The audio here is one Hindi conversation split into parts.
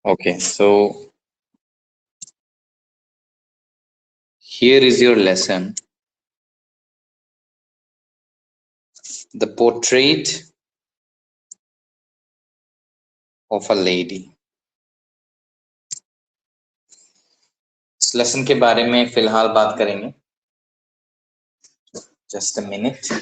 Okay, so here is your lesson. The portrait of a lady. इस लेसन के बारे में फिलहाल बात करेंगे. Just a minute.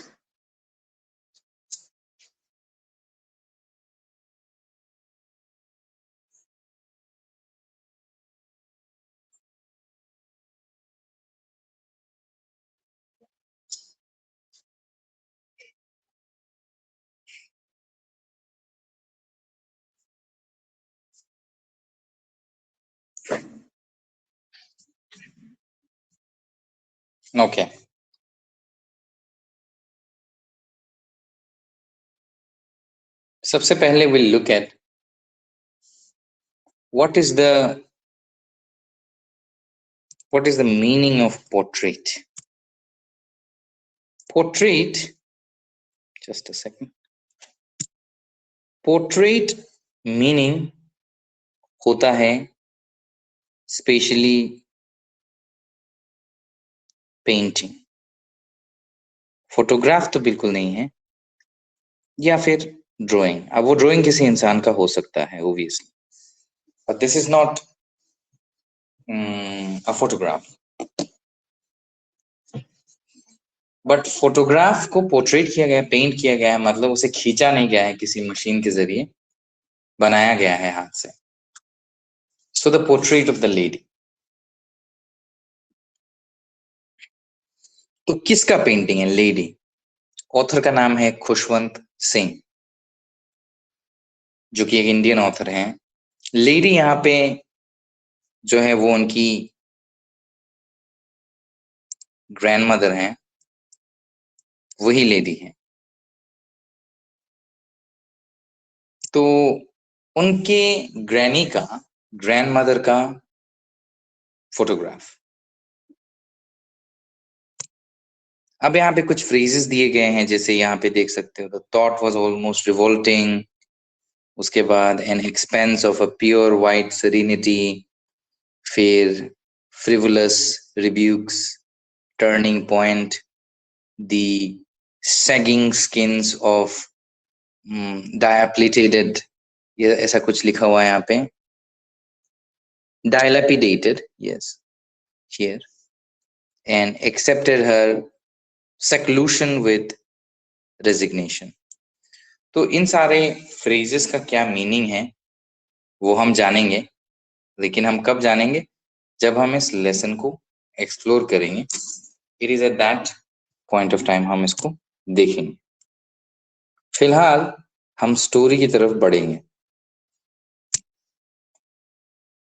Okay. सबसे पहले we'll look at what is the meaning of portrait. Portrait, just a second. Portrait meaning होता है स्पेशली पेंटिंग. फोटोग्राफ तो बिल्कुल नहीं है, या फिर ड्राइंग. अब वो ड्राइंग किसी इंसान का हो सकता है obviously, but this is not a photograph. But photograph को पोर्ट्रेट किया गया, पेंट किया गया है, मतलब उसे खींचा नहीं गया है किसी मशीन के जरिए, बनाया गया है हाथ से. So the portrait of the lady. तो किसका पेंटिंग है लेडी? ऑथर का नाम है खुशवंत सिंह, जो कि एक इंडियन ऑथर हैं. लेडी यहाँ पे जो है वो उनकी ग्रैंडमदर हैं, वही लेडी है. तो उनके ग्रैनी का, ग्रैंडमदर का फोटोग्राफ. अब यहाँ पे कुछ फ्रेजेस दिए गए हैं, जैसे यहाँ पे देख सकते हो, the thought was almost revolting. उसके बाद an expanse of a pure white serenity, फिर frivolous rebukes, turning point, the sagging skins of dilapidated, ये ऐसा कुछ लिखा हुआ है यहाँ पे. dilapidated, yes, here, and accepted her seclusion with resignation. तो इन सारे फ्रेजेस का क्या मीनिंग है वो हम जानेंगे, लेकिन हम कब जानेंगे? जब हम इस लेसन को एक्सप्लोर करेंगे. It is at that point of time हम इसको देखेंगे. फिलहाल हम स्टोरी की तरफ बढ़ेंगे.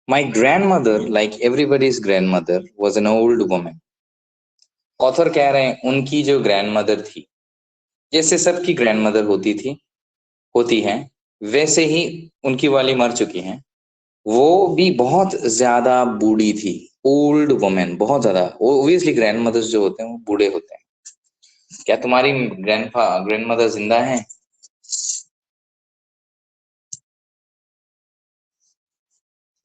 My grandmother, like everybody's grandmother, was an old woman. Author कह रहे हैं उनकी जो ग्रैंडमदर थी, जैसे सबकी ग्रैंडमदर होती हैं, वैसे ही उनकी वाली मर चुकी हैं. वो भी बहुत ज्यादा बूढ़ी थी. ओल्ड वुमेन, बहुत ज्यादा. ओब्वियसली ग्रैंडमदर्स जो होते हैं वो बूढ़े होते हैं. क्या तुम्हारी ग्रैंडमदर जिंदा है?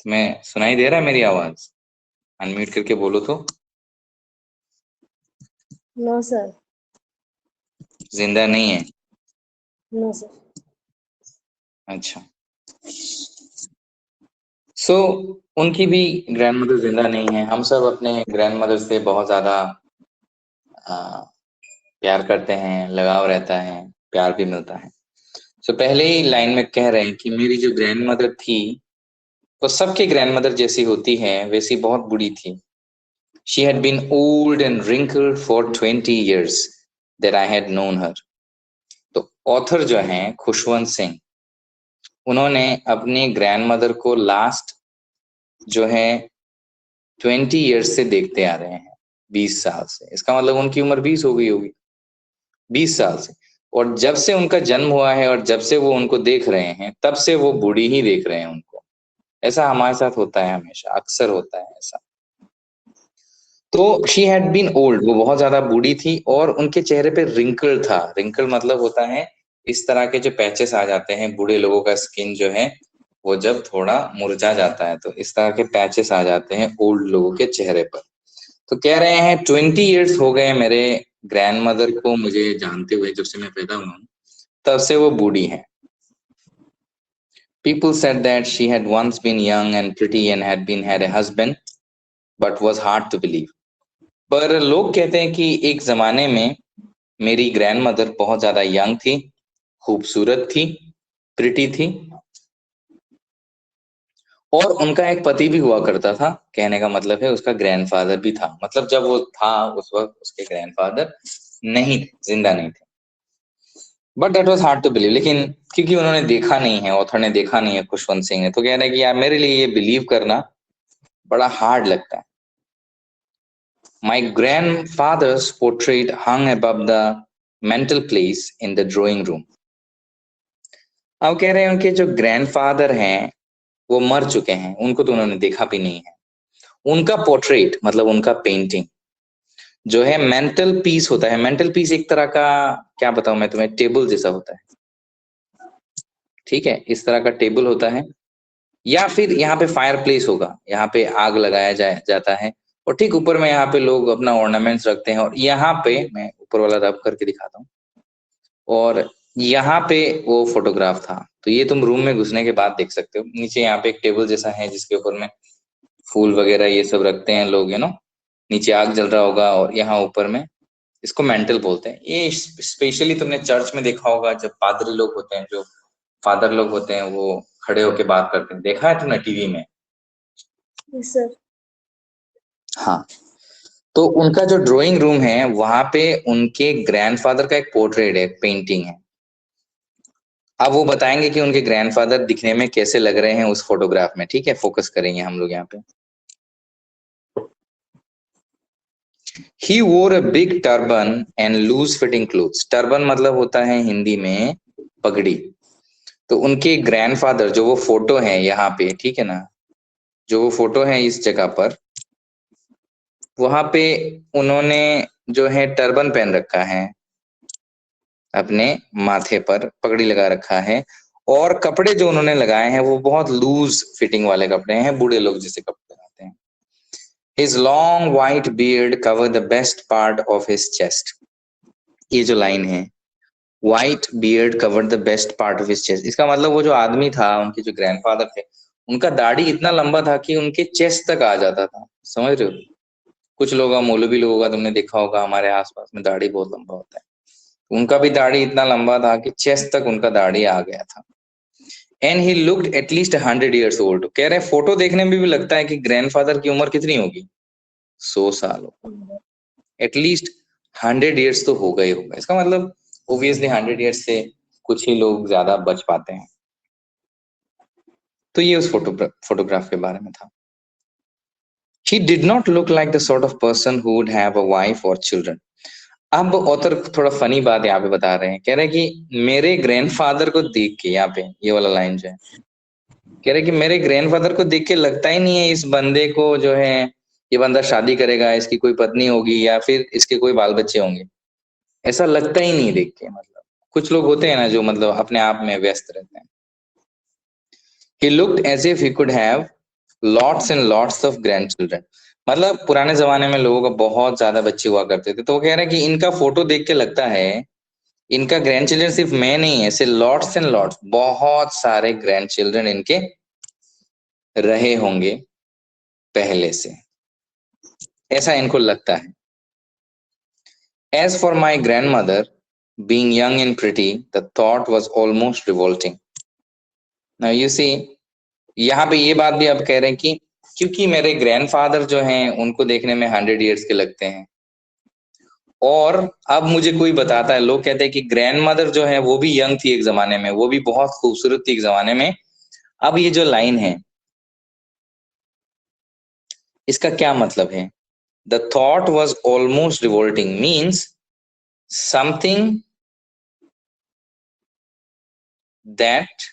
तुम्हें सुनाई दे रहा है मेरी आवाज? अनम्यूट करके बोलो तो. No sir. जिंदा नहीं है? No sir. अच्छा. सो उनकी भी ग्रैंडमदर जिंदा नहीं है. हम सब अपने ग्रैंडमदर से बहुत ज्यादा प्यार करते हैं, लगाव रहता है, प्यार भी मिलता है. सो पहले ही लाइन में कह रहे हैं कि मेरी जो ग्रैंडमदर थी वो सबके ग्रैंडमदर जैसी होती है, वैसी बहुत बुरी थी. She had been old and wrinkled for 20 years that I had known her. तो ऑथर जो हैं खुशवंत सिंह, उन्होंने अपनी ग्रैंडमदर को लास्ट जो है 20 ईयर्स से देखते आ रहे हैं, 20 साल से. इसका मतलब उनकी उम्र 20 हो गई होगी, 20 साल से. और जब से उनका जन्म हुआ है और जब से वो उनको देख रहे हैं, तब से वो बूढ़ी ही देख रहे हैं उनको. ऐसा हमारे साथ होता है, हमेशा अक्सर होता है ऐसा. तो शी हैड बीन ओल्ड, वो बहुत ज्यादा बूढ़ी थी, और उनके चेहरे पे रिंकल था. रिंकल मतलब होता है इस तरह के जो पैचेस आ जाते हैं, बूढ़े लोगों का स्किन जो है वो जब थोड़ा मुरझा जाता है तो इस तरह के पैचेस आ जाते हैं ओल्ड लोगों के चेहरे पर। तो कह रहे हैं 20 इयर्स हो गए मेरे ग्रैंड मदर को मुझे जानते हुए, जब से मैं पैदा हुआ हूं तब से वो बूढ़ी हैं। People said that she had once been young and pretty and had a husband, but was hard to believe. पर लोग कहते हैं कि एक जमाने में मेरी ग्रैंड मदर बहुत ज्यादा यंग थी, खूबसूरत थी, प्रिटी थी, और उनका एक पति भी हुआ करता था। कहने का मतलब है उसका ग्रैंडफादर भी था, मतलब जब वो था उस वक्त उसके ग्रैंडफादर नहीं थे, जिंदा नहीं थे। But that was hard to believe, लेकिन क्योंकि उन्होंने देखा नहीं है, ऑथर ने देखा नहीं है खुशवंत सिंह ने, तो कह रहे हैं कि यार मेरे लिए ये बिलीव करना बड़ा हार्ड लगता है। माई grandfather's portrait hung above the mantelpiece in the drawing room. अब कह रहे हैं उनके जो ग्रैंडफादर हैं वो मर चुके हैं, उनको तो उन्होंने देखा भी नहीं है। उनका पोर्ट्रेट मतलब उनका पेंटिंग जो है मेंटल पीस होता है। मेंटल पीस एक तरह का, क्या बताऊं मैं तुम्हें, टेबल जैसा होता है, ठीक है, इस तरह का टेबल होता है, या फिर यहाँ पे फायर प्लेस होगा, यहाँ पे आग लगाया जाता है, और ठीक ऊपर में यहाँ पे लोग अपना ऑर्नामेंट्स रखते हैं, और यहाँ पे मैं ऊपर वाला रब करके दिखाता हूँ, और यहाँ पे वो फोटोग्राफ था। तो ये तुम रूम में घुसने के बाद देख सकते हो। नीचे यहाँ पे एक टेबल जैसा है जिसके ऊपर में फूल वगैरह ये सब रखते हैं लोग, नीचे आग जल रहा होगा, और यहाँ ऊपर में इसको मेंटल बोलते हैं। ये स्पेशली तुमने चर्च में देखा होगा, जब पादरी लोग होते हैं, जो फादर लोग होते हैं, वो खड़े होके बात करते हैं, देखा है तुमने टीवी में? Yes sir. हाँ, तो उनका जो ड्राइंग रूम है वहां पे उनके ग्रैंडफादर का एक पोर्ट्रेट है, एक पेंटिंग है। अब वो बताएंगे कि उनके ग्रैंडफादर दिखने में कैसे लग रहे हैं उस फोटोग्राफ में, ठीक है, फोकस करेंगे हम लोग यहाँ पे। He wore a big turban and loose fitting clothes. Turban मतलब होता है हिंदी में पगड़ी। तो उनके ग्रैंडफादर, जो वो फोटो है यहाँ पे, ठीक है ना, जो वो फोटो है इस जगह पर, वहां पे उन्होंने जो है टर्बन पहन रखा है, अपने माथे पर पगड़ी लगा रखा है, और कपड़े जो उन्होंने लगाए हैं वो बहुत लूज फिटिंग वाले कपड़े हैं, बूढ़े लोग जैसे कपड़े लगाते हैं। His long white beard covered the best part of his chest. ये जो लाइन है, white beard covered the best part of his chest, इसका मतलब वो जो आदमी था, उनके जो ग्रैंडफादर थे, उनका दाढ़ी इतना लंबा था कि उनके चेस्ट तक आ जाता था। समझ रहे हो? कुछ लोग, मौलवी लोगों का तुमने देखा होगा, हमारे आसपास में दाढ़ी बहुत लंबा होता है, उनका भी दाढ़ी इतना लंबा था कि चेस्ट तक उनका दाढ़ी आ गया था। And he looked at least 100 years old. कह रहे हैं फोटो देखने में भी लगता है कि ग्रैंडफादर की उम्र कितनी होगी, 100 साल हो, एटलीस्ट 100 years तो हो गए होगा। इसका मतलब ऑब्वियसली 100 years से कुछ ही लोग ज्यादा बच पाते हैं। तो ये उस फोटोग्राफ के बारे में था। He did not look like the sort of person who would have a wife or children. अब ऑथर थोड़ा फनी बात यहाँ पे बता रहे हैं, कह रहे हैं कि मेरे ग्रैंडफादर को देख के, यहाँ पे ये वाला लाइन जो है, कह रहे हैं कि मेरे ग्रैंडफादर को देख के लगता ही नहीं है इस बंदे को जो है, ये बंदा शादी करेगा, इसकी कोई पत्नी होगी या फिर इसके कोई बाल बच्चे होंगे, ऐसा लगता ही नहीं देख के। मतलब कुछ लोग होते हैं ना जो मतलब अपने आप में व्यस्त रहते हैं। He looked as if he could have lots and lots of grandchildren. मतलब पुराने जमाने में लोगों का बहुत ज्यादा बच्चे हुआ करते थे, तो वो कह रहे हैं कि इनका फोटो देख के लगता है इनका ग्रैंड चिल्ड्रन सिर्फ मैं नहीं है, ऐसे लॉट्स एंड लॉट्स, बहुत सारे ग्रैंड चिल्ड्रन इनके रहे होंगे पहले से, ऐसा इनको लगता है। As for my grandmother being young and pretty, the thought was almost revolting. Now you see, यहाँ पे ये बात भी आप कह रहे हैं कि क्योंकि मेरे ग्रैंडफादर जो हैं उनको देखने में 100 years के लगते हैं, और अब मुझे कोई बताता है, लोग कहते हैं कि ग्रैंड मदर जो है वो भी यंग थी एक जमाने में, वो भी बहुत खूबसूरत थी एक जमाने में। अब ये जो लाइन है इसका क्या मतलब है? The thought was almost revolting means something that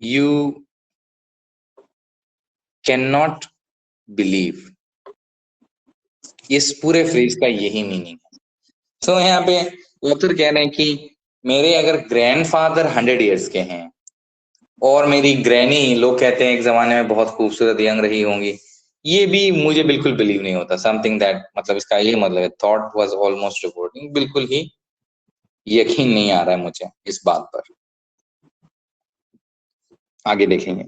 you can not believe. इस पूरे फ्रेज का यही मीनिंग है। तो यहाँ पे ऑथर कह रहे हैं कि मेरे अगर ग्रैंडफादर 100 years के हैं और मेरी ग्रैनी, लोग कहते हैं एक जमाने में बहुत खूबसूरत यंग रही होंगी, ये भी मुझे बिल्कुल बिलीव नहीं होता। समथिंग दैट, मतलब इसका ये मतलब है थॉट वाज ऑलमोस्ट रिपोर्टिंग, बिल्कुल ही यकीन नहीं आ रहा है मुझे इस बात पर। आगे देखेंगे।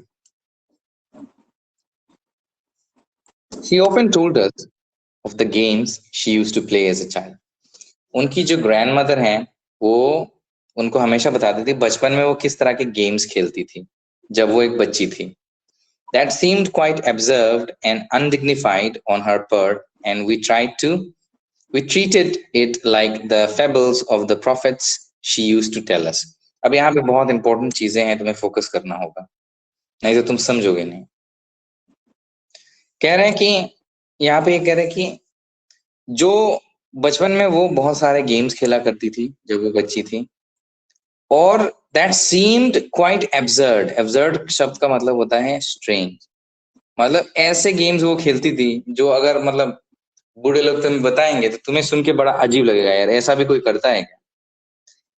She often told us of the games she used to play as a child. उनकी जो ग्रैंड मदर हैं, वो उनको हमेशा बताती थी बचपन में वो किस तरह के गेम्स खेलती थी जब वो एक बच्ची थी। That seemed quite absurd and undignified on her part, and we treated it like the fables of the prophets she used to tell us. अब यहाँ पे बहुत इंपॉर्टेंट चीजें हैं, तुम्हें फोकस करना होगा, नहीं तो तुम समझोगे नहीं। कह रहे हैं कि यहाँ पे ये कह रहे हैं कि जो बचपन में वो बहुत सारे गेम्स खेला करती थी जब वो बच्ची थी, और that seemed quite absurd. Absurd शब्द का मतलब होता है स्ट्रेंज, मतलब ऐसे गेम्स वो खेलती थी जो अगर मतलब बूढ़े लोग तुम्हें बताएंगे तो तुम्हें सुन के बड़ा अजीब लगेगा, यार ऐसा भी कोई करता है क्या।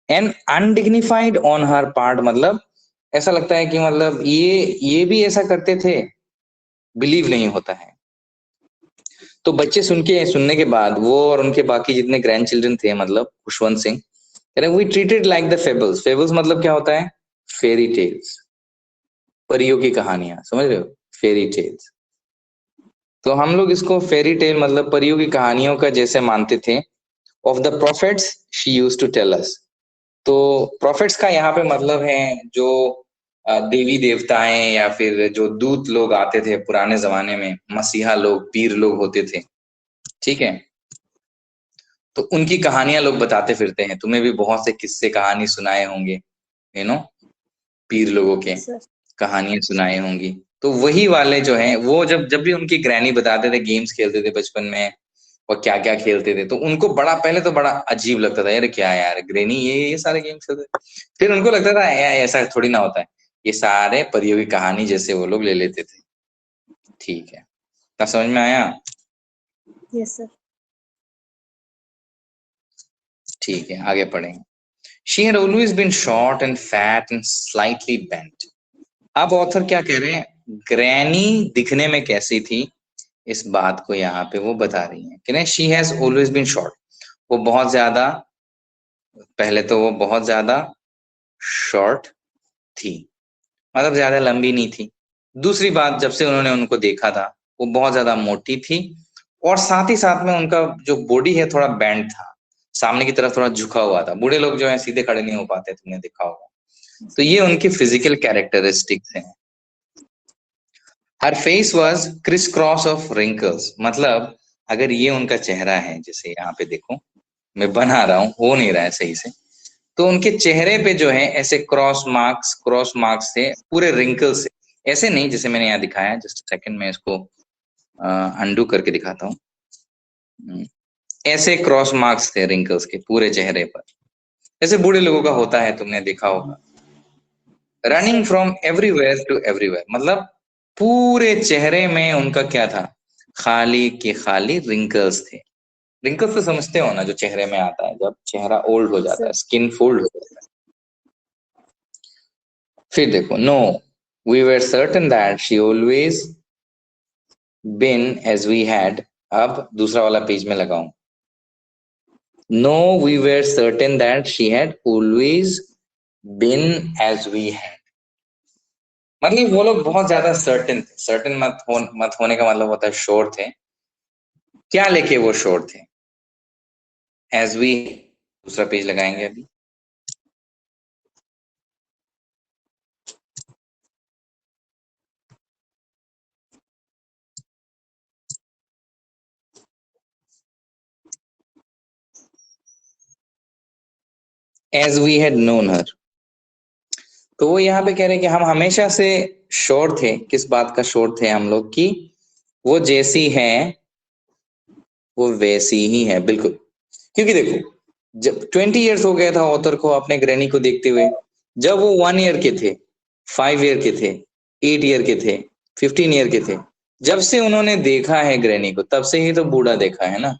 And undignified on her part, मतलब ऐसा लगता है कि मतलब ये भी ऐसा करते थे, बिलीव नहीं होता है। तो बच्चे सुनने के बाद वो और उनके बाकी जितने ग्रैंड चिल्ड्रन थे, मतलब खुशवंत सिंह, कह रहे we treated like the fables. Fables मतलब क्या होता है? फेरी टेल्स, परियों की कहानियां, समझ रहे हो? Fairy tales. तो हम लोग इसको फेरी टेल मतलब परियों की कहानियों का जैसे मानते थे। Of the prophets she used to tell us. तो प्रॉफिट्स का यहाँ पे मतलब है जो देवी देवताएं या फिर जो दूत लोग आते थे पुराने जमाने में, मसीहा लोग, पीर लोग होते थे, ठीक है। तो उनकी कहानियां लोग बताते फिरते हैं, तुम्हें भी बहुत से किस्से कहानी सुनाए होंगे, यू नो, पीर लोगों के सर। कहानियां सुनाई होंगी। तो वही वाले जो हैं वो जब जब भी उनकी ग्रैनी बताते थे गेम्स खेलते थे बचपन में और क्या क्या खेलते थे, तो उनको बड़ा पहले तो बड़ा अजीब लगता था, यार क्या है यार ग्रैनी ये सारे गेम्स खेलते थे। फिर उनको लगता था यार ऐसा थोड़ी ना होता है, ये सारे परियों की कहानी जैसे वो लोग ले लेते थे। ठीक है, क्या समझ में आया? Yes sir. ठीक है, आगे पढ़ेंगे। She had always been short and fat and slightly bent. अब ऑथर क्या कह रहे हैं, ग्रैनी दिखने में कैसी थी, इस बात को यहाँ पे वो बता रही है। कह रहे हैं she has always been short, वो बहुत ज्यादा, पहले तो वो बहुत ज्यादा शॉर्ट थी, मतलब ज्यादा लंबी नहीं थी। दूसरी बात, जब से उन्होंने उनको देखा था वो बहुत ज्यादा मोटी थी, और साथ ही साथ में उनका जो बॉडी है थोड़ा बैंड था, सामने की तरफ थोड़ा झुका हुआ था। बूढ़े लोग जो है सीधे खड़े नहीं हो पाते, तुमने देखा होगा। तो ये उनकी फिजिकल कैरेक्टरिस्टिक्स हैं। हर face was crisscross of wrinkles, मतलब अगर ये उनका चेहरा है, जैसे यहाँ पे देखो मैं बना रहा हूँ, हो नहीं रहा है सही से, तो उनके चेहरे पे जो है ऐसे क्रॉस मार्क्स थे, पूरे रिंकल्स से, ऐसे नहीं जैसे मैंने यहाँ दिखाया। जस्ट सेकंड में इसको अंडू करके दिखाता हूँ। ऐसे क्रॉस मार्क्स थे रिंकल्स के पूरे चेहरे पर, जैसे बूढ़े लोगों का होता है, तुमने देखा होगा। Running from everywhere to everywhere, मतलब पूरे चेहरे में उनका क्या था, खाली के खाली रिंकल्स थे। रिंकल्स तो समझते हो ना, जो चेहरे में आता है जब चेहरा ओल्ड हो जाता है, स्किन फोल्ड हो जाता है। फिर देखो, no we were certain that she always been as we had. अब दूसरा वाला पेज में लगाऊं, no we were certain that she had always been as we had, मतलब वो लोग बहुत ज्यादा सर्टेन थे। सर्टेन मत होने का मतलब होता है श्योर थे। क्या लेके वो श्योर थे? एज वी, दूसरा पेज लगाएंगे अभी। As we had known her, तो वो यहाँ पे कह रहे हैं कि हम हमेशा से श्योर थे। किस बात का श्योर थे हम लोग? कि वो जैसी है वो वैसी ही है, बिल्कुल। क्योंकि देखो, जब 20 ईयर्स हो गया था ऑथर को अपने ग्रैनी को देखते हुए, जब वो 1 ईयर के थे, 5 ईयर के थे, 8 ईयर के थे, 15 ईयर के थे, जब से उन्होंने देखा है ग्रैनी को, तब से ही तो बूढ़ा देखा है ना।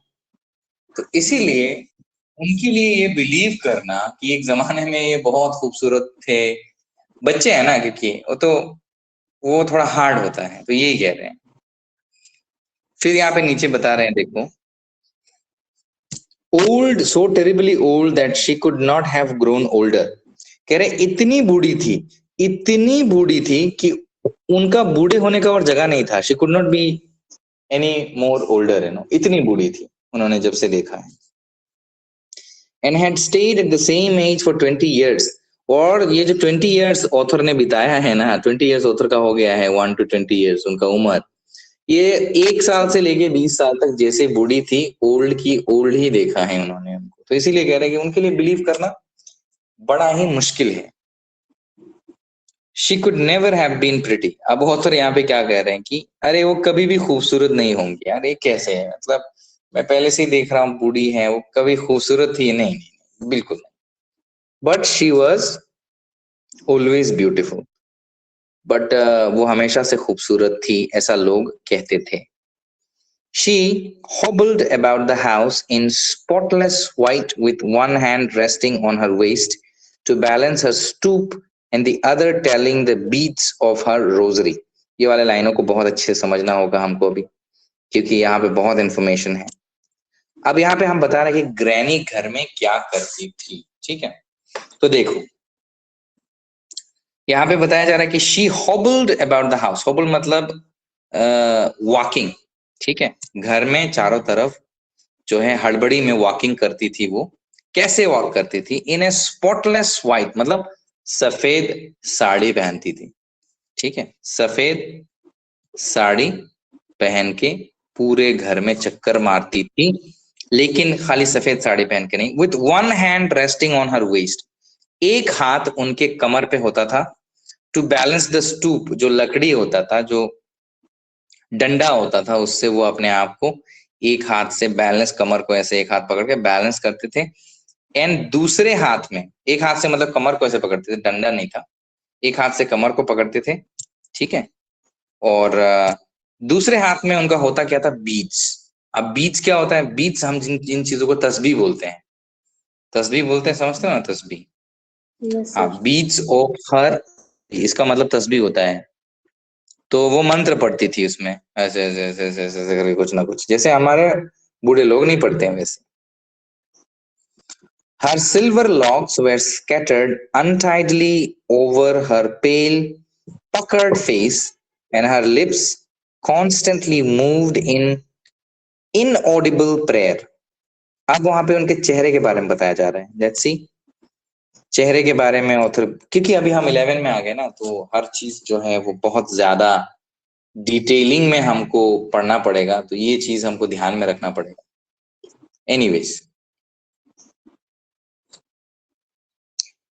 तो इसीलिए उनके लिए ये बिलीव करना कि एक जमाने में ये बहुत खूबसूरत थे, बच्चे हैं ना, क्योंकि वो थोड़ा हार्ड होता है, तो यही कह रहे हैं। फिर यहाँ पे नीचे बता रहे हैं, देखो, old, so terribly old that she could not have grown older. कह रहे इतनी बूढ़ी थी, इतनी बूढ़ी थी कि उनका बूढ़े होने का और जगह नहीं था। She could not be any more older, इतनी बूढ़ी थी उन्होंने जब से देखा है। And had stayed at the same age for 20 years। और ये जो 20 years ऑथर ने बिताया है ना, 20 years ऑथर का हो गया है, 1 to 20 years उनका उम्र, ये 1 साल से लेके 20 साल तक जैसे बूढ़ी थी, ओल्ड की ओल्ड ही देखा है उन्होंने उनको। तो इसीलिए कह रहे हैं कि उनके लिए बिलीव करना बड़ा ही मुश्किल है। She could never have been pretty. अब ऑथर यहाँ पे क्या कह रहे हैं कि अरे वो कभी भी खूबसूरत नहीं होंगी। यार ये कैसे है, मतलब मैं पहले से ही देख रहा हूँ बूढ़ी है, वो कभी खूबसूरत थी? नहीं, नहीं, बिल्कुल नहीं। But she was always beautiful. But वो हमेशा से खूबसूरत थी, ऐसा लोग कहते थे। She hobbled about the house in spotless white with one hand resting on her waist to balance her stoop and the other telling the beads of her rosary। ये वाले लाइनों को बहुत अच्छे से समझना होगा हमको अभी, क्योंकि यहाँ पे बहुत इंफॉर्मेशन है। अब यहाँ पे हम बता रहे हैं कि ग्रैनी घर में क्या करती थी, ठीक है। तो देखो यहाँ पे बताया जा रहा है कि शी हॉबल्ड अबाउट द हाउस। हॉबल मतलब वॉकिंग, ठीक है। घर में चारों तरफ जो है हड़बड़ी में वॉकिंग करती थी। वो कैसे वॉक करती थी? इन ए स्पॉटलेस व्हाइट, मतलब सफेद साड़ी पहनती थी, ठीक है। सफेद साड़ी पहन के पूरे घर में चक्कर मारती थी, लेकिन खाली सफेद साड़ी पहन के नहीं। With one hand resting on her waist, एक हाथ उनके कमर पे होता था। टू बैलेंस द स्टूप, जो लकड़ी होता था, जो डंडा होता था, उससे वो अपने आप को एक हाथ से बैलेंस, कमर को ऐसे एक हाथ पकड़ के बैलेंस करते थे। एंड दूसरे हाथ में, एक हाथ से मतलब कमर को ऐसे पकड़ते थे, डंडा नहीं था, एक हाथ से कमर को पकड़ते थे, ठीक है। और दूसरे हाथ में उनका होता क्या था? बीज। अब बीज क्या होता है? बीज हम जिन जिन चीजों को तस्बीह बोलते हैं, तस्बीह बोलते हैं, समझते हो ना तस्बीह? Yes, हाँ, sir. बीज ऑफ हर, इसका मतलब तस्बीह होता है। तो वो मंत्र पढ़ती थी उसमें, ऐसे ऐसे ऐसे ऐसे ऐसे ऐसे करके, कुछ ना कुछ, जैसे हमारे बूढ़े लोग नहीं पढ़ते हैं वैसे। Her silver locks were scattered untidily over her pale, puckered face, and her lips constantly moved in inaudible prayer। अब वहां पे उनके चेहरे के बारे में बताया जा रहा है। लेट्स सी चेहरे के बारे में ऑथर, क्योंकि अभी हम 11 में आ गए ना, तो हर चीज जो है वो बहुत ज्यादा डिटेलिंग में हमको पढ़ना पड़ेगा, तो ये चीज हमको ध्यान में रखना पड़ेगा। एनीवेज,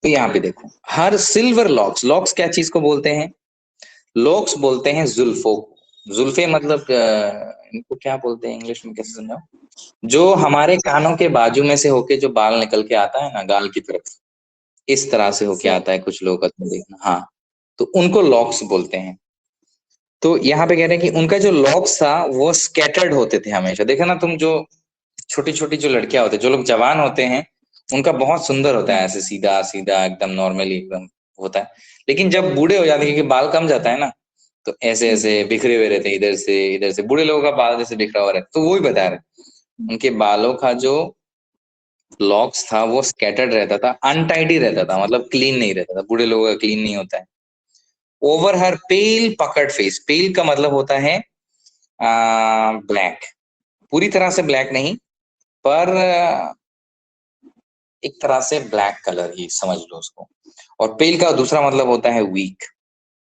तो यहाँ पे देखो, हर सिल्वर लॉक्स, लॉक्स क्या चीज को बोलते हैं? लॉक्स बोलते हैं जुल्फों को। जुल्फे मतलब इनको क्या बोलते हैं इंग्लिश में, कैसे समझाओ? जो हमारे कानों के बाजू में से होके जो बाल निकल के आता है ना, गाल की तरफ, इस तरह से होके Sir. आता है कुछ लोगों का, तुम देखना। हाँ, तो उनको लॉक्स बोलते हैं। तो यहाँ पे कह रहे हैं कि उनका जो लॉक्स था वो स्कैटर्ड होते थे हमेशा। देखा ना तुम, जो छोटी छोटी जो लड़कियां होती है, जो लोग जवान होते हैं, उनका बहुत सुंदर होता है, ऐसे सीधा सीधा एकदम नॉर्मली एकदम होता है। लेकिन जब बूढ़े हो जाते हैं, क्योंकि बाल कम जाता है ना, तो ऐसे ऐसे बिखरे हुए रहते हैं, इधर से इधर से। बूढ़े लोगों का बाल जैसे बिखरा हुआ रहता है, तो वो ही बता रहे, उनके बालों का जो लॉक्स था वो स्कैटर्ड रहता था, अनटाइडी रहता था, मतलब क्लीन नहीं रहता था। बूढ़े लोगों का क्लीन नहीं होता है। ओवर हर पेल पकड़ फेस, पेल का मतलब होता है ब्लैक, पूरी तरह से ब्लैक नहीं, पर एक तरह से ब्लैक कलर ही समझ लो उसको। और पेल का दूसरा मतलब होता है वीक।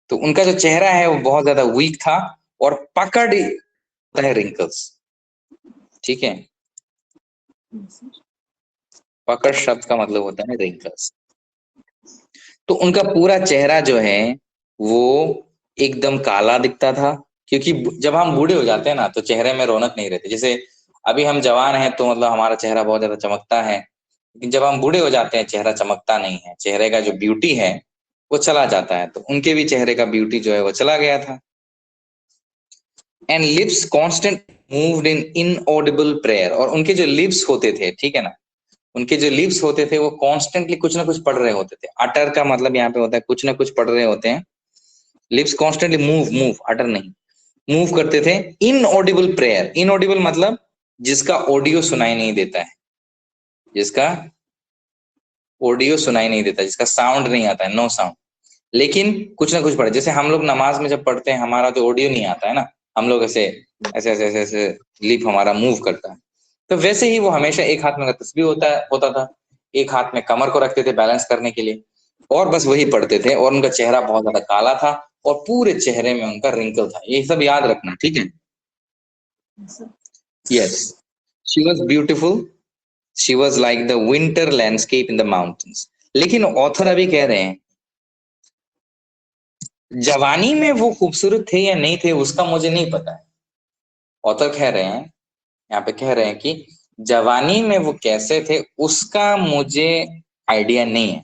तो उनका जो चेहरा है वो बहुत ज्यादा वीक था। और पकड़ होता है रिंकल्स, ठीक है। Yes, sir. पकड़ शब्द का मतलब होता है रिंकल्स। तो उनका पूरा चेहरा जो है वो एकदम काला दिखता था, क्योंकि जब हम बूढ़े हो जाते हैं ना, तो चेहरे में रौनक नहीं रहती। जैसे अभी हम जवान हैं तो मतलब हमारा चेहरा बहुत ज्यादा चमकता है, लेकिन जब हम बूढ़े हो जाते हैं चेहरा चमकता नहीं है, चेहरे का जो ब्यूटी है वो चला जाता है। तो उनके भी चेहरे का ब्यूटी जो है वो चला गया था। And lips constant moved in inaudible prayer, और उनके जो लिप्स होते थे, ठीक है ना, उनके जो लिप्स होते थे वो कॉन्स्टेंटली कुछ ना कुछ पढ़ रहे होते थे। अटर का मतलब यहाँ पे होता है कुछ ना कुछ पढ़ रहे होते हैं। लिप्स कॉन्स्टेंटली मूव मूव, अटर नहीं, मूव करते थे। इनऑडिबल प्रेयर, इनऑडिबल मतलब जिसका ऑडियो सुनाई नहीं देता है, जिसका ऑडियो सुनाई नहीं देता, जिसका साउंड नहीं आता है, नो साउंड, लेकिन कुछ ना कुछ पढ़े। जैसे हम लोग नमाज में जब पढ़ते हैं हमारा तो ऑडियो नहीं आता है ना, हम लोग ऐसे ऐसे ऐसे ऐसे, ऐसे लिप हमारा मूव करता है। तो वैसे ही वो हमेशा एक हाथ में तस्बीह होता था, एक हाथ में कमर को रखते थे बैलेंस करने के लिए, और बस वही पढ़ते थे। और उनका चेहरा बहुत ज्यादा काला था और पूरे चेहरे में उनका रिंकल था। ये सब याद रखना, ठीक है। Yes, sir. Yes, she was beautiful, she was like the winter landscape in the mountains. लेकिन ऑथर अभी कह रहे हैं जवानी में वो खूबसूरत थे या नहीं थे उसका मुझे नहीं पता है। ऑथर कह रहे हैं, यहाँ पे कह रहे हैं कि जवानी में वो कैसे थे उसका मुझे आइडिया नहीं है,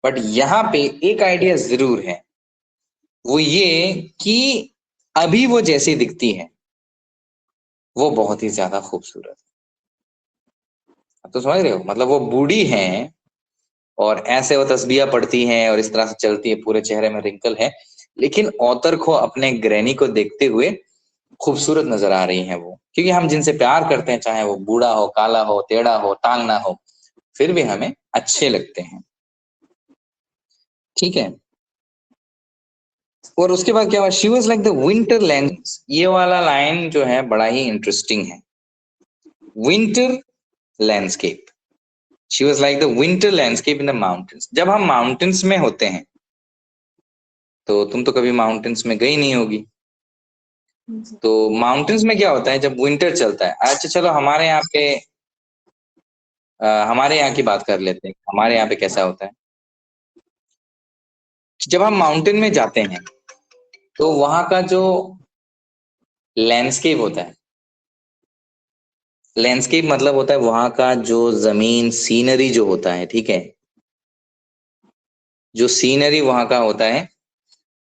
बट यहाँ पे एक आइडिया जरूर है, वो ये कि अभी वो जैसी दिखती है वो बहुत ही ज्यादा खूबसूरत है। तो समझ रहे हो, मतलब वो बूढ़ी हैं और ऐसे वो तस्बीह पढ़ती हैं और इस तरह से चलती है, पूरे चेहरे में रिंकल है, लेकिन ऑथर को अपने ग्रैनी को देखते हुए खूबसूरत नजर आ रही हैं वो। क्योंकि हम जिनसे प्यार करते हैं, चाहे वो बूढ़ा हो, काला हो, टेढ़ा हो, टांग ना हो, फिर भी हमें अच्छे लगते हैं, ठीक है। और उसके बाद क्या हुआ, she was like the winter land. ये वाला लाइन जो है बड़ा ही इंटरेस्टिंग है, winter landscape. She was like the winter landscape in the mountains. जब हम माउंटेन्स में होते हैं, तो तुम तो कभी माउंटेन्स में गई नहीं होगी, Yes, sir. तो माउंटेन्स में क्या होता है जब विंटर चलता है। अच्छा चलो हमारे यहाँ पे हमारे यहाँ की बात कर लेते हैं, हमारे यहाँ पे कैसा होता है। जब हम माउंटेन में जाते हैं तो वहां का जो लैंडस्केप होता है, लैंडस्केप मतलब होता है वहां का जो जमीन सीनरी जो होता है, ठीक है, जो सीनरी वहां का होता है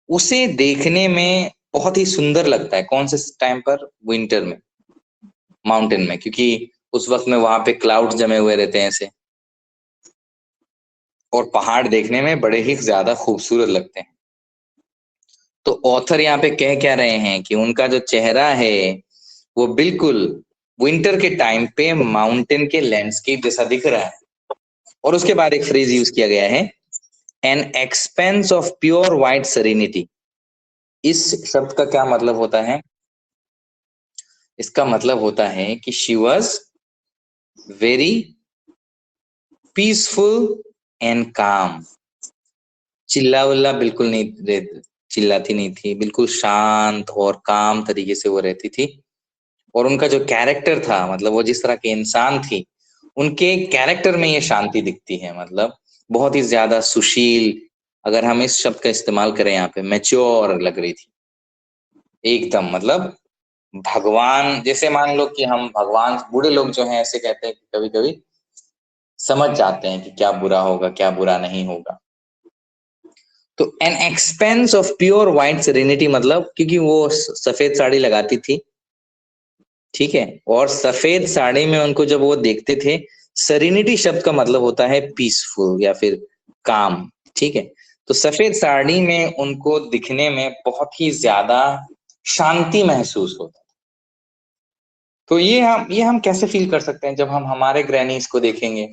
उसे देखने में बहुत ही सुंदर लगता है। कौन से टाइम पर, विंटर में, माउंटेन में, क्योंकि उस वक्त में वहां पे क्लाउड जमे हुए रहते हैं ऐसे, और पहाड़ देखने में बड़े ही ज्यादा खूबसूरत लगते हैं। तो ऑथर यहाँ पे कह क्या रहे हैं कि उनका जो चेहरा है वो बिल्कुल विंटर के टाइम पे माउंटेन के लैंडस्केप जैसा दिख रहा है। और उसके बाद एक फ्रेज यूज किया गया है, N expanse of pure white serenity. इस शब्द का क्या मतलब होता है, इसका मतलब होता है कि she was very peaceful and काम। चिल्ला उल्ला बिल्कुल नहीं, चिल्लाती नहीं थी, बिल्कुल शांत और काम तरीके से वो रहती थी। और उनका जो कैरेक्टर था, मतलब वो जिस तरह के इंसान थी, उनके कैरेक्टर में ये शांति दिखती है। मतलब बहुत ही ज्यादा सुशील, अगर हम इस शब्द का इस्तेमाल करें यहाँ पे, मैच्योर लग रही थी एकदम। मतलब भगवान जैसे, मान लो कि हम भगवान, बूढ़े लोग जो हैं ऐसे कहते हैं कि कभी कभी समझ जाते हैं कि क्या बुरा होगा क्या बुरा नहीं होगा। तो N expanse of pure white serenity मतलब क्योंकि वो सफेद साड़ी लगाती थी, ठीक है, और सफेद साड़ी में उनको जब वो देखते थे, सेरेनिटी शब्द का मतलब होता है पीसफुल या फिर काम, ठीक है। तो सफेद साड़ी में उनको दिखने में बहुत ही ज्यादा शांति महसूस होता। तो ये हम कैसे फील कर सकते हैं जब हम हमारे ग्रैनीज को देखेंगे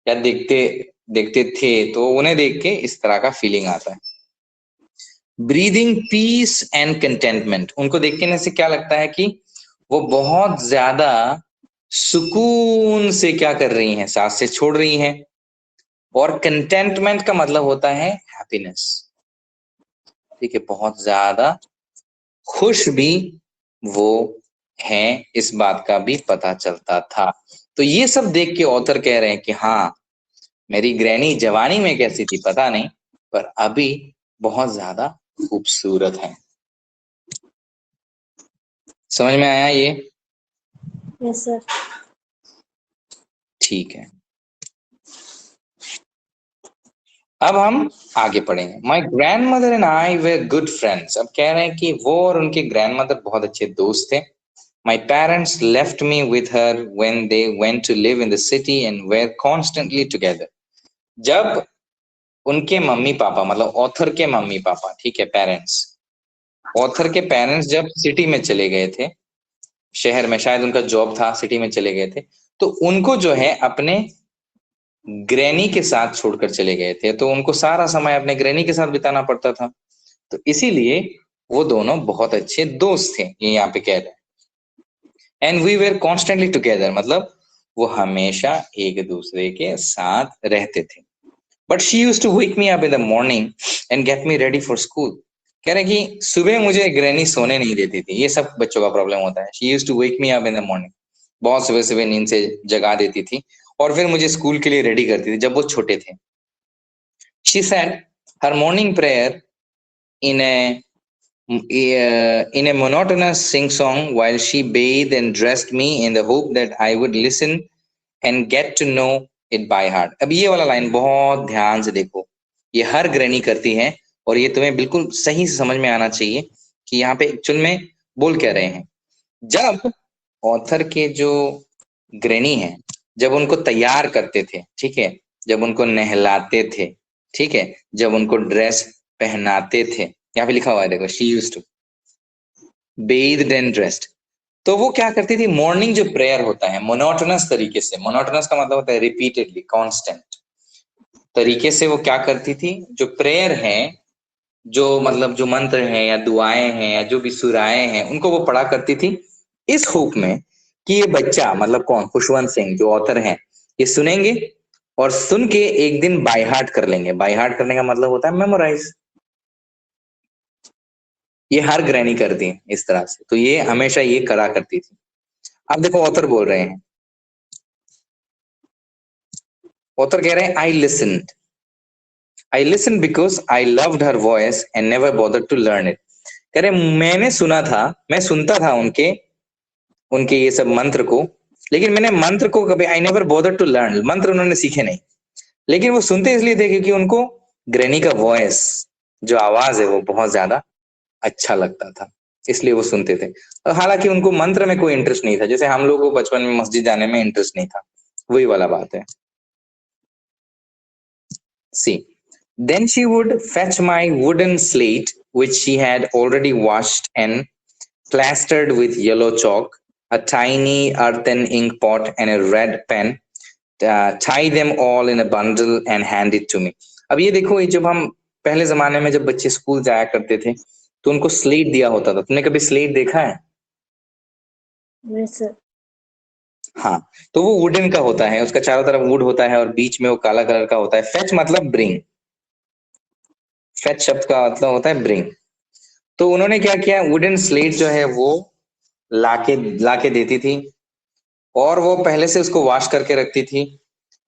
या देखते देखते थे, तो उन्हें देख के इस तरह का फीलिंग आता है, ब्रीदिंग पीस एंड कंटेंटमेंट। उनको देखने से क्या लगता है कि वो बहुत ज्यादा सुकून से क्या कर रही हैं, सांस से छोड़ रही हैं। और कंटेंटमेंट का मतलब होता है हैप्पीनेस, ठीक है, बहुत ज्यादा खुश भी वो हैं, इस बात का भी पता चलता था। तो ये सब देख के ऑथर कह रहे हैं कि हाँ, मेरी ग्रैनी जवानी में कैसी थी पता नहीं, पर अभी बहुत ज्यादा खूबसूरत है। समझ में आया ये? Yes, sir. ठीक है, अब हम आगे पढ़ेंगे। My grandmother and I were good friends. अब कह रहे हैं कि वो और उनके ग्रैंड मदर बहुत अच्छे दोस्त थे। My parents left me with her when they went to live in the city and were constantly together. जब उनके मम्मी पापा मतलब ऑथर के मम्मी पापा, ठीक है, पेरेंट्स, ऑथर के पेरेंट्स जब सिटी में चले गए थे, शहर में, शायद उनका जॉब था, सिटी में चले गए थे, तो उनको जो है अपने ग्रैनी के साथ छोड़कर चले गए थे, तो उनको सारा समय अपने ग्रैनी के साथ बिताना पड़ता था। तो इसीलिए वो दोनों बहुत अच्छे दोस्त थे, ये यहाँ पे कह रहे हैं। And we were constantly together, मतलब वो हमेशा एक दूसरे के साथ रहते थे। But she used to wake me up in the morning and get me ready for school. कह रहे कि सुबह मुझे ग्रैनी सोने नहीं देती थी, ये सब बच्चों का प्रॉब्लम होता है। She used to wake me up in the morning, बहुत सुबह सुबह नींद से जगा देती थी और फिर मुझे स्कूल के लिए रेडी करती थी जब वो छोटे थे। She said her morning prayer in a in a monotonous sing song while she bathed and dressed me in the hope that I would listen and get to know it by heart। अब ये वाला लाइन बहुत ध्यान से देखो, ये हर ग्रैनी करती है और ये तुम्हें बिल्कुल सही से समझ में आना चाहिए कि यहाँ पे एक्चुअल में बोल क्या रहे हैं। जब ऑथर के जो ग्रैनी है, जब उनको तैयार करते थे, ठीक है, जब उनको नहलाते थे, ठीक है, जब उनको ड्रेस पहनाते थे, यहाँ पे लिखा हुआ है देखो, she used to bathed and dressed। तो वो क्या करती थी, मॉर्निंग जो प्रेयर होता है मोनोटोनस तरीके से, मोनोटोनस का मतलब होता है रिपीटेडली, कांस्टेंट तरीके से, वो क्या करती थी, जो प्रेयर है, जो मतलब जो मंत्र हैं या दुआएं हैं या जो भी सुराएं हैं, उनको वो पढ़ा करती थी इस होप में कि ये बच्चा, मतलब कौन, खुशवंत सिंह जो ऑथर हैं, ये सुनेंगे और सुन के एक दिन बाय हार्ट कर लेंगे। बाय हार्ट करने का मतलब होता है मेमोराइज। ये हर ग्रैनी करती है इस तरह से, तो ये हमेशा ये करा करती थी। अब देखो ऑथर बोल रहे हैं, ऑथर कह रहे हैं I listen because I loved her voice and never bothered to learn it. कह रहे मैंने सुना था, मैं सुनता था उनके उनके ये सब मंत्र को, लेकिन मैंने मंत्र को कभी, I never bothered to learn, मंत्र उन्होंने सीखे नहीं, लेकिन वो सुनते इसलिए थे क्योंकि उनको ग्रैनी का वॉइस, जो आवाज है, वो बहुत ज्यादा अच्छा लगता था, इसलिए वो सुनते थे। और हालांकि उनको मंत्र में कोई इंटरेस्ट नहीं था, जैसे हम लोगों को बचपन में मस्जिद जाने में इंटरेस्ट नहीं था, वही वाला बात है। सी then she would fetch my wooden slate which she had already washed and plastered with yellow chalk, a tiny earthen ink pot and a red pen, tie them all in a bundle and hand it to me। अब ये देखो, ये जब हम पहले जमाने में जब बच्चे स्कूल जाया करते थे तो उनको स्लेट दिया होता था। तुमने कभी स्लेट देखा है? Yes, sir. हाँ, तो वो वुडन का होता है, उसका चारों तरफ वुड होता है और बीच में वो काला कलर का होता है। फेच मतलब ब्रिंग, फेच शब्द का मतलब होता है ब्रिंग। तो उन्होंने क्या किया, वुडन स्लेट जो है वो लाके देती थी और वो पहले से उसको वॉश करके रखती थी,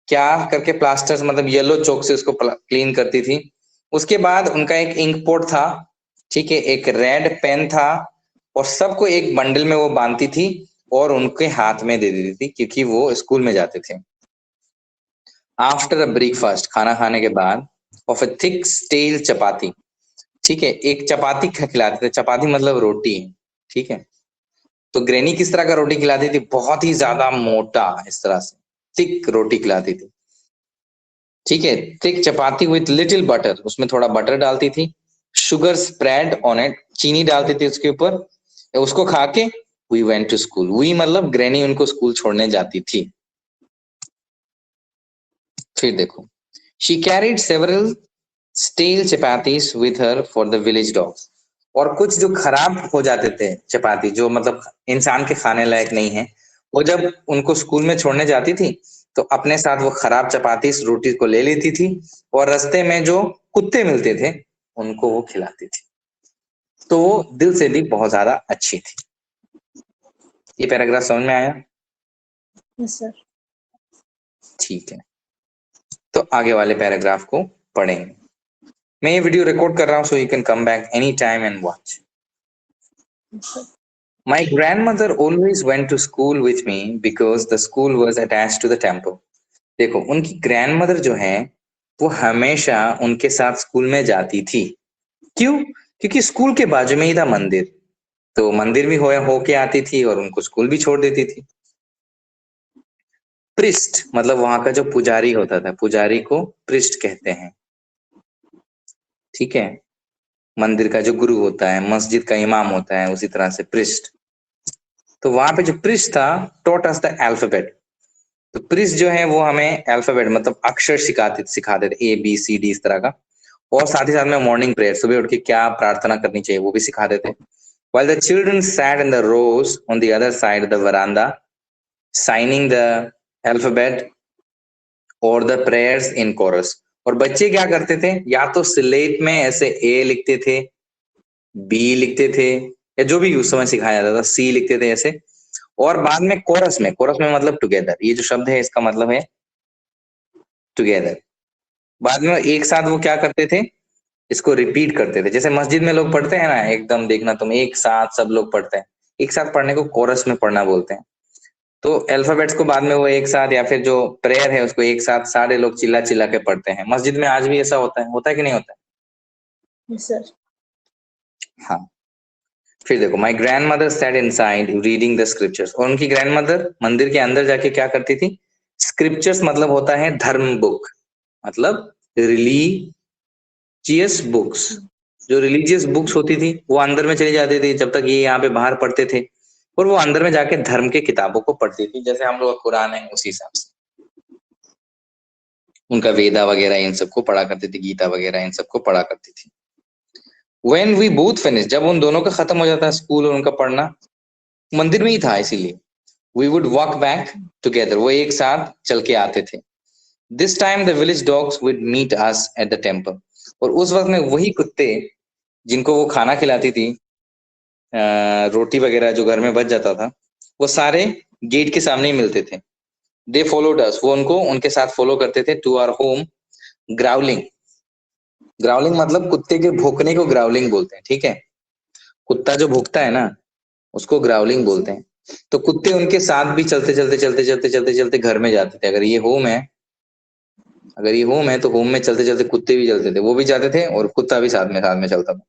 क्या करके, प्लास्टर मतलब येलो चौक से उसको क्लीन करती थी। उसके बाद उनका एक इंक पोट था, ठीक है, एक रेड पेन था और सबको एक बंडल में वो बांधती थी और उनके हाथ में दे देती थी क्योंकि वो स्कूल में जाते थे। आफ्टर अ ब्रेकफास्ट, खाना खाने के बाद, ऑफ अ थिक स्टेल चपाती, ठीक है, एक चपाती खिलाते थे, चपाती मतलब रोटी, ठीक है। तो ग्रैनी किस तरह का रोटी खिलाती थी, बहुत ही ज्यादा मोटा, इस तरह से थिक रोटी खिलाती थी, ठीक है, thick chapati with little butter, उसमें थोड़ा बटर डालती थी, शुगर स्प्रेड ऑन इट, चीनी डालती थी उसके ऊपर, उसको खा के we went to school, we मतलब ग्रैनी उनको स्कूल छोड़ने जाती थी। फिर देखो, she carried several steel chapatis with her for the village dogs. और कुछ जो खराब हो जाते थे चपाती, जो मतलब इंसान के खाने लायक नहीं है, वो जब उनको स्कूल में छोड़ने जाती थी तो अपने साथ वो खराब चपाती रोटी को ले लेती थी और रास्ते में जो कुत्ते मिलते थे उनको वो खिलाती थी। तो वो दिल से भी बहुत ज्यादा अच्छी थी। ये पैराग्राफ समझ में आया? Yes, sir. ठीक है, तो आगे वाले पैराग्राफ को पढ़ेंगे। मैं ये वीडियो रिकॉर्ड कर रहा हूँ so you can come back any time and watch. Yes, sir. My grandmother always went to school with me because the school was attached to the temple। देखो, उनकी ग्रैंडमदर जो है वो हमेशा उनके साथ स्कूल में जाती थी। क्यों? क्योंकि स्कूल के बाजू में ही था मंदिर। तो मंदिर भी होके आती थी और उनको स्कूल भी छोड़ देती थी। प्रिस्ट मतलब वहां का जो पुजारी होता था, पुजारी को प्रिस्ट कहते हैं। ठीक है, मंदिर का जो गुरु होता है, मस्जिद का इमाम होता है, उसी तरह से प्रिस्ट। तो वहां पे जो प्रिस्ट था, टॉट अस द अल्फाबेट। तो प्रिस्ट जो है वो हमें अल्फाबेट मतलब अक्षर सिखाते थे, ABCD इस तरह का। और साथ ही साथ में मॉर्निंग प्रेयर, सुबह उठ के क्या प्रार्थना करनी चाहिए वो भी सिखाते थे। While the children sat in the rows on the other side of the veranda, signing the alphabet or the prayers in chorus। और बच्चे क्या करते थे, या तो स्लेट में ऐसे A लिखते थे, B लिखते थे, या जो भी उस समय सिखाया जाता था, C लिखते थे ऐसे। और बाद में कोरस में मतलब टुगेदर, ये जो शब्द है इसका मतलब है टुगेदर। बाद में एक साथ वो क्या करते थे, इसको रिपीट करते थे। जैसे मस्जिद में लोग पढ़ते हैं ना, एकदम देखना तुम, एक साथ सब लोग पढ़ते हैं। एक साथ पढ़ने को कोरस में पढ़ना बोलते हैं। तो अल्फाबेट्स को बाद में वो एक साथ, या फिर जो प्रेयर है उसको एक साथ सारे लोग चिल्ला चिल्ला के पढ़ते हैं। मस्जिद में आज भी ऐसा होता है कि नहीं होता Yes, sir. है? हाँ। फिर देखो, my grand mother said inside reading the scriptures. और उनकी ग्रैंड मदर मंदिर के अंदर जाके क्या करती थी? स्क्रिप्चर्स मतलब होता है धर्म बुक, मतलब रिलीजियस बुक्स। जो रिलीजियस बुक्स होती थी वो अंदर में चली जाती थी, जब तक ये यहाँ पे बाहर पढ़ते थे। और वो अंदर में जाके धर्म के किताबों को पढ़ती थी, जैसे हम लोग कुरान है उसी हिसाब से उनका वेदा वगैरह इन सबको पढ़ा करती थी, गीता वगैरह इन सबको पढ़ा करती थी। When we both finished, जब उन दोनों का खत्म हो जाता है स्कूल और उनका पढ़ना, मंदिर में ही था इसीलिए, we would walk back together, वो एक साथ चल के आते थे। This time the village dogs would meet us at the temple। और उस वक्त में वही कुत्ते जिनको वो खाना खिलाती थी, रोटी वगैरह जो घर में बच जाता था, वो सारे गेट के सामने ही मिलते थे। They followed us, वो उनको उनके साथ फॉलो करते थे, to our home, growling। Growling मतलब कुत्ते के भौंकने को ग्राउलिंग बोलते हैं, ठीक है? कुत्ता जो भौंकता है ना, उसको ग्राउलिंग बोलते हैं। तो कुत्ते उनके साथ भी चलते घर में जाते थे। अगर ये होम है तो होम में चलते चलते कुत्ते भी चलते थे, वो भी जाते थे और कुत्ता भी साथ में चलता था।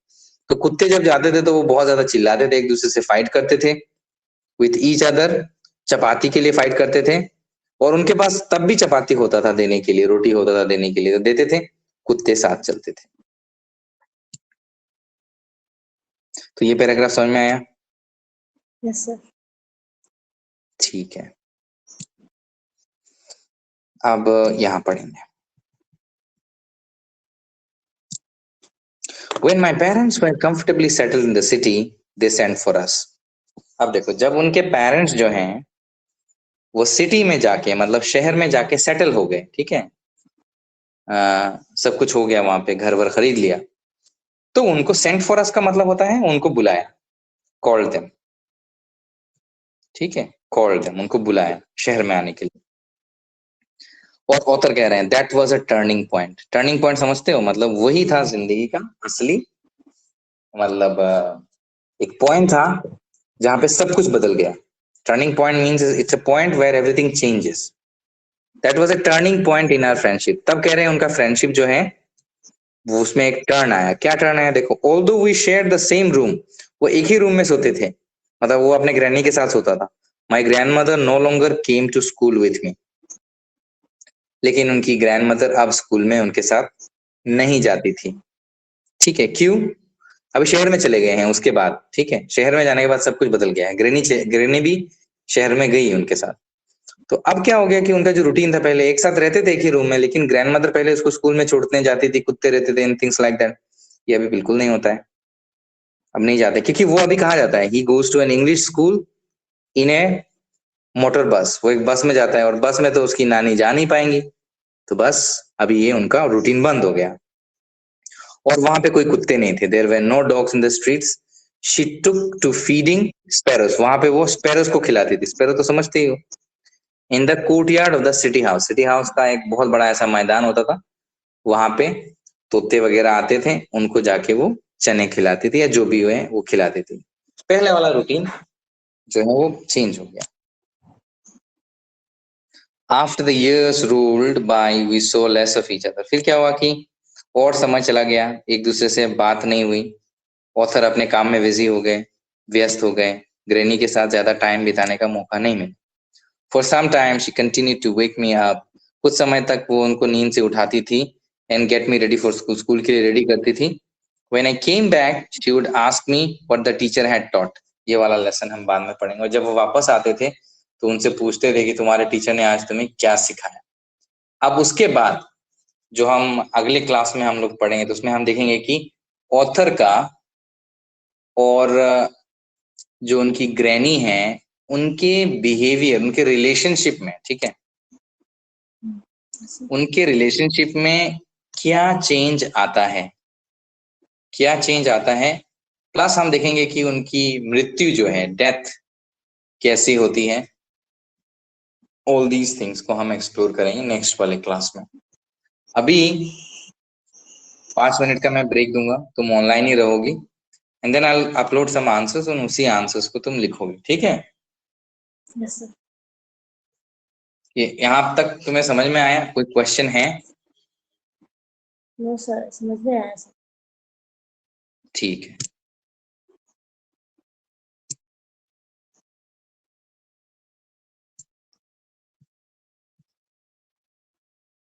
तो कुत्ते जब जाते थे तो वो बहुत ज्यादा चिल्लाते थे, एक दूसरे से फाइट करते थे, विथ ईच अदर। चपाती के लिए फाइट करते थे, और उनके पास तब भी चपाती होता था देने के लिए, रोटी होता था देने के लिए, तो देते थे। कुत्ते साथ चलते थे। तो ये पैराग्राफ समझ में आया? Yes, sir. ठीक है, अब यहां पढ़ेंगे। When my parents were comfortably settled in the city, they sent for us। अब देखो, जब उनके पेरेंट्स जो हैं वो सिटी में जाके मतलब शहर में जाके सेटल हो गए, ठीक है, सब कुछ हो गया वहां पे, घर वर खरीद लिया, तो उनको सेंट फॉर अस का मतलब होता है उनको बुलाया, कॉल्ड देम। ठीक है, कॉल्ड देम, उनको बुलाया शहर में आने के लिए। और ऑथर कह रहे हैं that was a turning point. Turning point समझते हो, मतलब वही था जिंदगी का असली, मतलब एक पॉइंट था जहां पे सब कुछ बदल गया। Turning point means it's a point where everything changes. That was a turning point in our friendship. तब कह रहे हैं उनका फ्रेंडशिप जो है वो उसमें एक टर्न आया। क्या टर्न आया? देखो, although we share the same room, वो एक ही रूम में सोते थे, मतलब वो अपने ग्रैनी के साथ सोता था। My grandmother no longer came to school with me. लेकिन उनकी ग्रैंड मदर अब स्कूल में उनके साथ नहीं जाती थी। ठीक है, क्यों? अभी शहर में चले गए हैं उसके बाद। ठीक है, शहर में जाने के बाद सब कुछ बदल गया है। ग्रैनी भी शहर में गई उनके साथ। तो अब क्या हो गया कि उनका जो रूटीन था, पहले एक साथ रहते थे एक ही रूम में, लेकिन ग्रैंड मदर पहले उसको स्कूल में छोड़ने जाती थी, कुत्ते रहते थे, एंड थिंग्स लाइक दैट। ये अभी बिल्कुल नहीं होता है, अब नहीं जाते, क्योंकि वो अभी कहाँ जाता है, he goes to an English school in a motor bus. वो एक बस में जाता है, और बस में तो उसकी नानी जा नहीं पाएंगी, तो बस अभी ये उनका रूटीन बंद हो गया। और वहां पे कोई कुत्ते नहीं थे, there were no dogs in the streets. She took to feeding sparrows, वहां पे वो स्पैरोस को खिलाती थी। स्पैरो तो समझते ही हो। In the courtyard of the city house, city house का एक बहुत बड़ा ऐसा मैदान होता था, वहां पे तोते वगैरह आते थे, उनको जाके वो चने खिलाती थी, या जो भी हुए वो खिलाती थी। पहले वाला रूटीन जो है वो चेंज हो गया। After the years rolled by we saw less of each other. फिर क्या हुआ कि और समय चला गया, एक दूसरे से बात नहीं हुई, ऑथर अपने काम में बिजी हो गए, व्यस्त हो गए, ग्रैनी के साथ ज्यादा टाइम बिताने का मौका नहीं मिला। For some time she continue to wake me up, कुछ समय तक वो उनको नींद से उठाती थी and get me ready for school, school के लिए रेडी करती थी। When I came back she would ask me what the teacher had taught, ये वाला लेसन हम बाद में पढ़ेंगे। और जब वो वापस आते थे तो उनसे पूछते थे कि तुम्हारे टीचर ने आज तुम्हें क्या सिखाया। अब उसके बाद जो हम अगले क्लास में हम लोग पढ़ेंगे तो उसमें हम देखेंगे कि ऑथर का और जो उनकी ग्रैनी है उनके बिहेवियर, उनके रिलेशनशिप में, ठीक है, Yes, sir. उनके रिलेशनशिप में क्या चेंज आता है, क्या चेंज आता है। प्लस हम देखेंगे कि उनकी मृत्यु जो है, डेथ कैसी होती है। ऑल दीज थिंग्स को हम एक्सप्लोर करेंगे नेक्स्ट वाले क्लास में। अभी 5 मिनट का मैं ब्रेक दूंगा, तुम ऑनलाइन ही रहोगी and then I upload some answers और उसी आंसर्स को तुम लिखोगे, ठीक है। Yes, sir. ये यहाँ तक तुम्हें समझ में आया? कोई क्वेश्चन है? No, sir. समझ में आया, sir. ठीक है।